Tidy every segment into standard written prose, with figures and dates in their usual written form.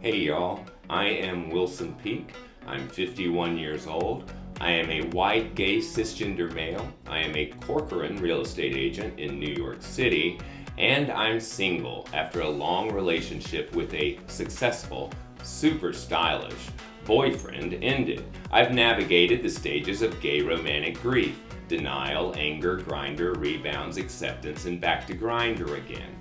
Hey y'all, I am Wilson Peak. I'm 51 years old. I am a white gay cisgender male. I am a Corcoran real estate agent in New York City, and I'm single after a long relationship with a successful, super stylish boyfriend ended. I've navigated the stages of gay romantic grief: denial, anger, grinder, rebounds, acceptance, and back to grinder again.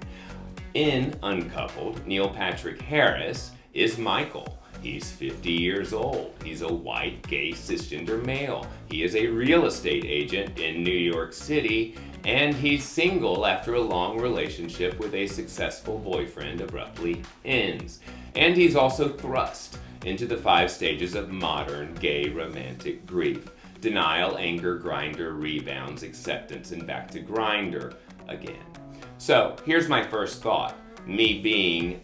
In Uncoupled, Neil Patrick Harris is Michael. He's 50 years old. He's a white, gay, cisgender male. He is a real estate agent in New York City, and he's single after a long relationship with a successful boyfriend abruptly ends. And he's also thrust into the 5 stages of modern gay romantic grief: denial, anger, grinder, rebounds, acceptance, and back to grinder again. So here's my first thought, me being,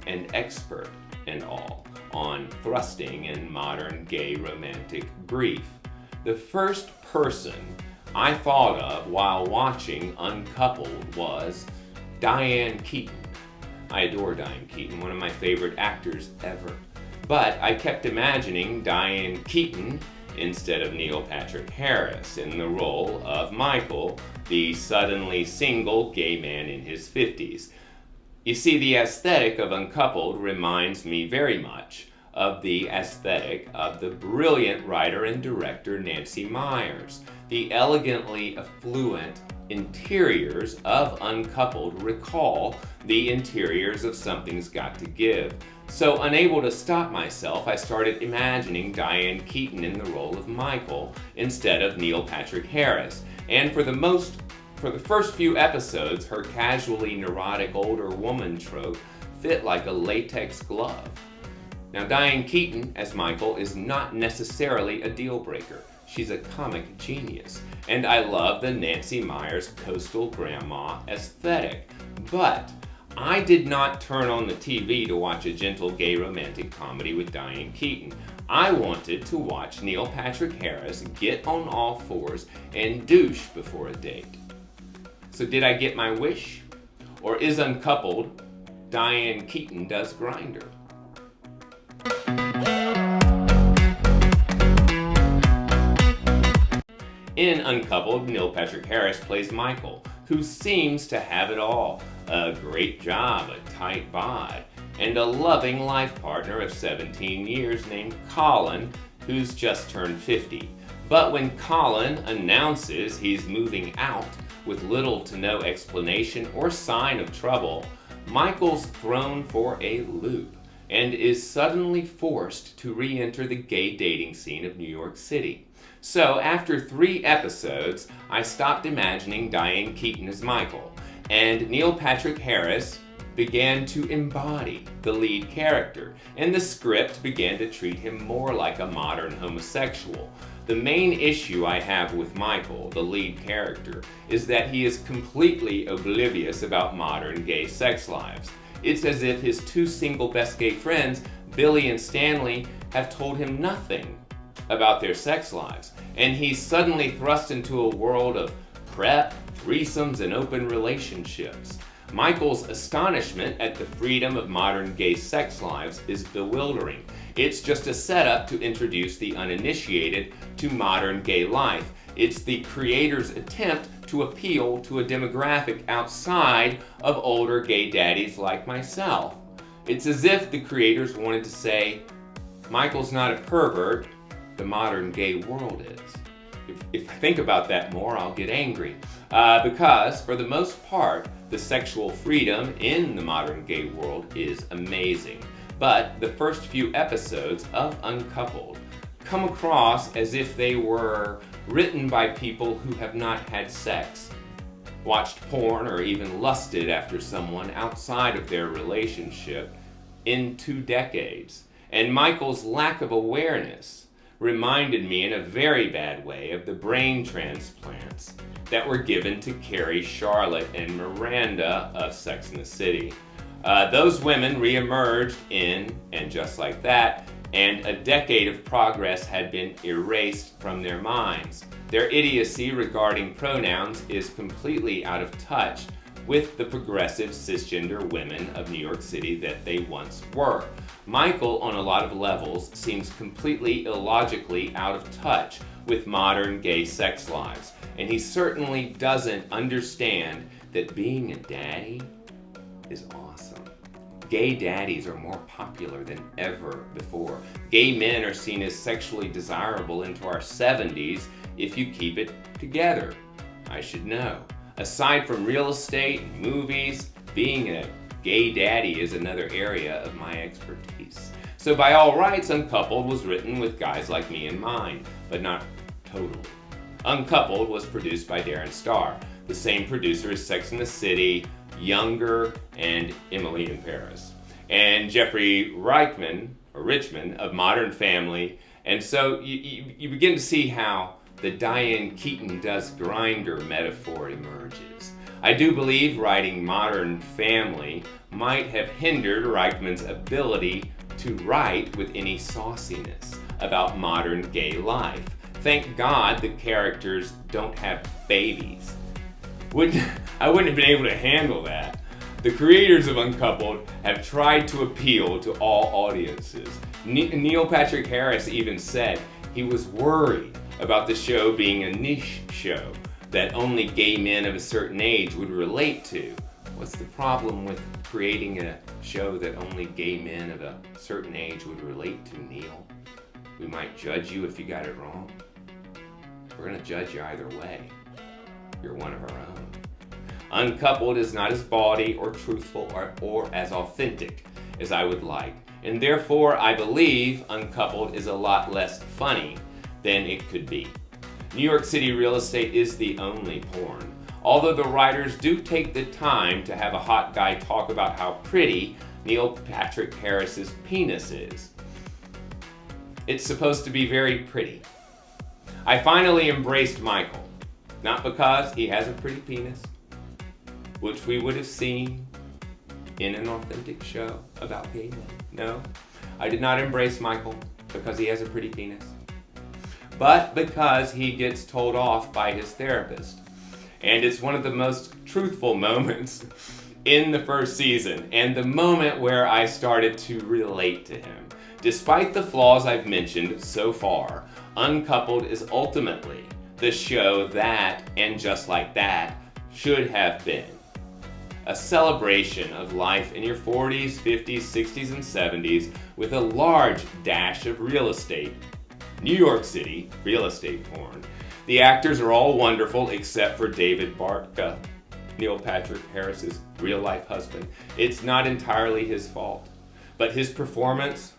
an expert and all on thrusting in modern gay romantic grief. The first person I thought of while watching Uncoupled was Diane Keaton. I adore Diane Keaton, one of my favorite actors ever. But I kept imagining Diane Keaton instead of Neil Patrick Harris in the role of Michael, the suddenly single gay man in his 50s. You see, the aesthetic of Uncoupled reminds me very much of the aesthetic of the brilliant writer and director Nancy Meyers. The elegantly affluent interiors of Uncoupled recall the interiors of Something's Got to Give. So, unable to stop myself, I started imagining Diane Keaton in the role of Michael instead of Neil Patrick Harris. And for the first few episodes, her casually neurotic older woman trope fit like a latex glove. Now, Diane Keaton as Michael is not necessarily a deal breaker. She's a comic genius, and I love the Nancy Meyers coastal grandma aesthetic. But I did not turn on the TV to watch a gentle gay romantic comedy with Diane Keaton. I wanted to watch Neil Patrick Harris get on all fours and douche before a date. So did I get my wish? Or is Uncoupled Diane Keaton does grinder? In Uncoupled, Neil Patrick Harris plays Michael, who seems to have it all: a great job, a tight bod, and a loving life partner of 17 years named Colin, who's just turned 50. But when Colin announces he's moving out with little to no explanation or sign of trouble, Michael's thrown for a loop and is suddenly forced to re-enter the gay dating scene of New York City. So after 3 episodes, I stopped imagining Diane Keaton as Michael, and Neil Patrick Harris began to embody the lead character, and the script began to treat him more like a modern homosexual. The main issue I have with Michael, the lead character, is that he is completely oblivious about modern gay sex lives. It's as if his 2 single best gay friends, Billy and Stanley, have told him nothing about their sex lives, and he's suddenly thrust into a world of prep, threesomes, and open relationships. Michael's astonishment at the freedom of modern gay sex lives is bewildering. It's just a setup to introduce the uninitiated to modern gay life. It's the creator's attempt to appeal to a demographic outside of older gay daddies like myself. It's as if the creators wanted to say, Michael's not a pervert, the modern gay world is. If I think about that more, I'll get angry. Because, for the most part, the sexual freedom in the modern gay world is amazing. But the first few episodes of Uncoupled come across as if they were written by people who have not had sex, watched porn, or even lusted after someone outside of their relationship in 2 decades. And Michael's lack of awareness reminded me in a very bad way of the brain transplants that were given to Carrie, Charlotte, and Miranda of Sex and the City. Those women re-emerged in And Just Like That, and a decade of progress had been erased from their minds. Their idiocy regarding pronouns is completely out of touch with the progressive cisgender women of New York City that they once were. Michael, on a lot of levels, seems completely illogically out of touch with modern gay sex lives, and he certainly doesn't understand that being a daddy is awesome. Gay daddies are more popular than ever before. Gay men are seen as sexually desirable into our 70s if you keep it together. I should know. Aside from real estate and movies, being a gay daddy is another area of my expertise. So by all rights, Uncoupled was written with guys like me in mind, but not totally. Uncoupled was produced by Darren Star, the same producer as Sex and the City, Younger, and Emily in Paris, and Jeffrey Richman of Modern Family. And so you begin to see how the Diane Keaton does grinder metaphor emerges. I do believe writing Modern Family might have hindered Reichman's ability to write with any sauciness about modern gay life. Thank God the characters don't have babies. I wouldn't have been able to handle that. The creators of Uncoupled have tried to appeal to all audiences. Neil Patrick Harris even said he was worried about the show being a niche show that only gay men of a certain age would relate to. What's the problem with creating a show that only gay men of a certain age would relate to, Neil? We might judge you if you got it wrong. We're gonna judge you either way. You're one of our own. Uncoupled is not as bawdy or truthful or as authentic as I would like, and therefore I believe Uncoupled is a lot less funny than it could be. New York City real estate is the only porn, although the writers do take the time to have a hot guy talk about how pretty Neil Patrick Harris's penis is. It's supposed to be very pretty. I finally embraced Michael, not because he has a pretty penis, which we would have seen in an authentic show about gay men. No, I did not embrace Michael because he has a pretty penis, but because he gets told off by his therapist. And it's one of the most truthful moments in the first season, and the moment where I started to relate to him. Despite the flaws I've mentioned so far, Uncoupled is ultimately the show that, and just like that, should have been. A celebration of life in your 40s, 50s, 60s, and 70s with a large dash of real estate. New York City real estate porn. The actors are all wonderful except for David Bartka, Neil Patrick Harris's real-life husband. It's not entirely his fault, but his performance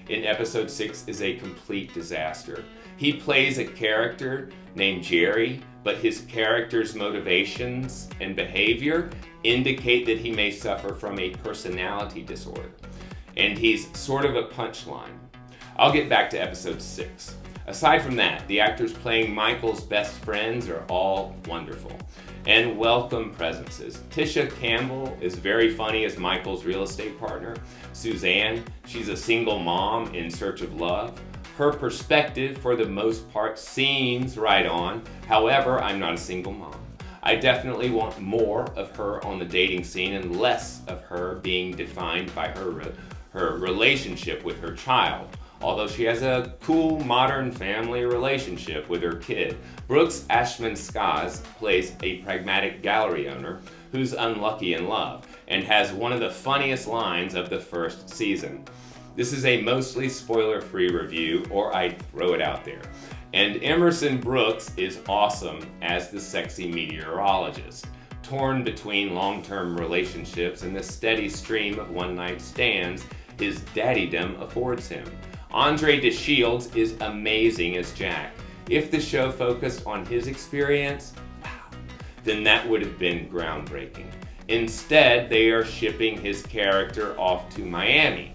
in episode 6 is a complete disaster. He plays a character named Jerry, but his character's motivations and behavior indicate that he may suffer from a personality disorder, and he's sort of a punchline. I'll get back to episode 6. Aside from that, the actors playing Michael's best friends are all wonderful and welcome presences. Tisha Campbell is very funny as Michael's real estate partner. Suzanne, she's a single mom in search of love. Her perspective, for the most part, seems right on. However, I'm not a single mom. I definitely want more of her on the dating scene and less of her being defined by her relationship with her child. Although she has a cool modern family relationship with her kid. Brooks Ashman-Skaz plays a pragmatic gallery owner who's unlucky in love and has one of the funniest lines of the first season. This is a mostly spoiler-free review, or I'd throw it out there. And Emerson Brooks is awesome as the sexy meteorologist. Torn between long-term relationships and the steady stream of one-night stands his daddydom affords him. Andre DeShields is amazing as Jack. If the show focused on his experience, wow, then that would have been groundbreaking. Instead, they are shipping his character off to Miami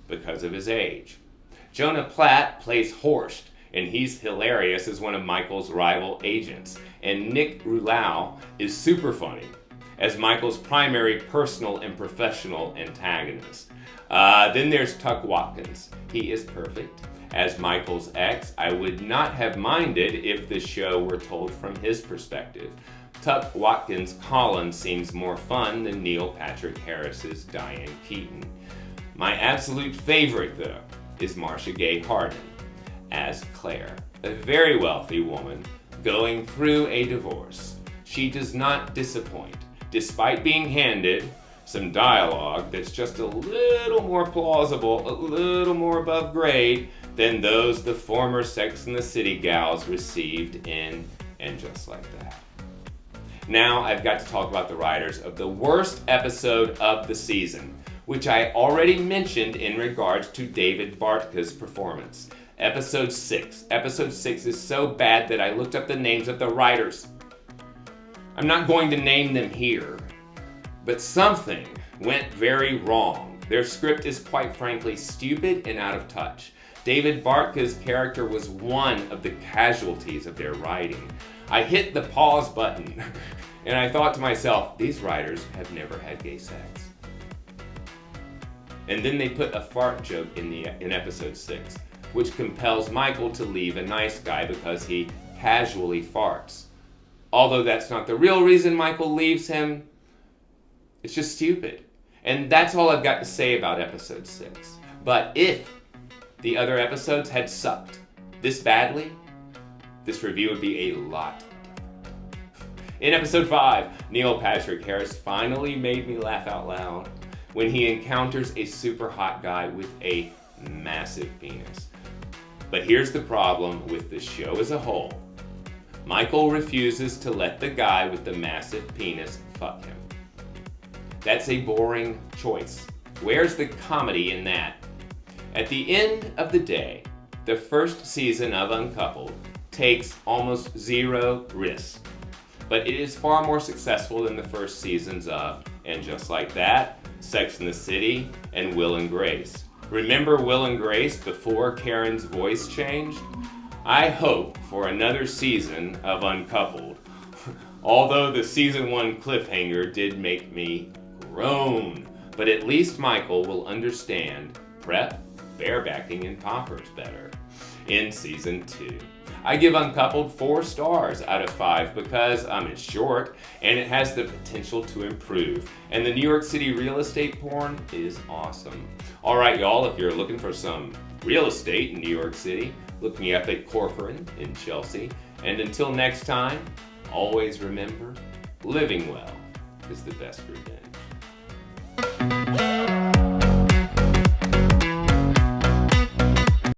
because of his age. Jonah Platt plays Horst, and he's hilarious as one of Michael's rival agents. And Nick Roulau is super funny as Michael's primary personal and professional antagonist. Then there's Tuck Watkins. He is perfect. As Michael's ex, I would not have minded if the show were told from his perspective. Tuck Watkins' Colin seems more fun than Neil Patrick Harris's Diane Keaton. My absolute favorite, though, is Marcia Gay Harden as Claire, a very wealthy woman going through a divorce. She does not disappoint, despite being handed some dialogue that's just a little more plausible, a little more above grade than those the former Sex and the City gals received in And Just Like That. Now I've got to talk about the writers of the worst episode of the season, which I already mentioned in regards to David Bartka's performance. Episode 6. Episode 6 is so bad that I looked up the names of the writers. I'm not going to name them here, but something went very wrong. Their script is quite frankly stupid and out of touch. David Bartka's character was one of the casualties of their writing. I hit the pause button and I thought to myself, these writers have never had gay sex. And then they put a fart joke in episode 6, which compels Michael to leave a nice guy because he casually farts. Although that's not the real reason Michael leaves him, it's just stupid. And that's all I've got to say about episode 6. But if the other episodes had sucked this badly, this review would be a lot different. In episode 5, Neil Patrick Harris finally made me laugh out loud when he encounters a super hot guy with a massive penis. But here's the problem with the show as a whole. Michael refuses to let the guy with the massive penis fuck him. That's a boring choice. Where's the comedy in that? At the end of the day, the first season of Uncoupled takes almost zero risk. But it is far more successful than the first seasons of And Just Like That, Sex and the City, and Will and Grace. Remember Will and Grace before Karen's voice changed? I hope for another season of Uncoupled. Although the season 1 cliffhanger did make me groan. But at least Michael will understand prep, barebacking, and poppers better in season 2. I give Uncoupled 4 stars out of 5 because it's short and it has the potential to improve. And the New York City real estate porn is awesome. Alright y'all, if you're looking for some real estate in New York City, look me up at Corcoran in Chelsea. And until next time, always remember, living well is the best revenge.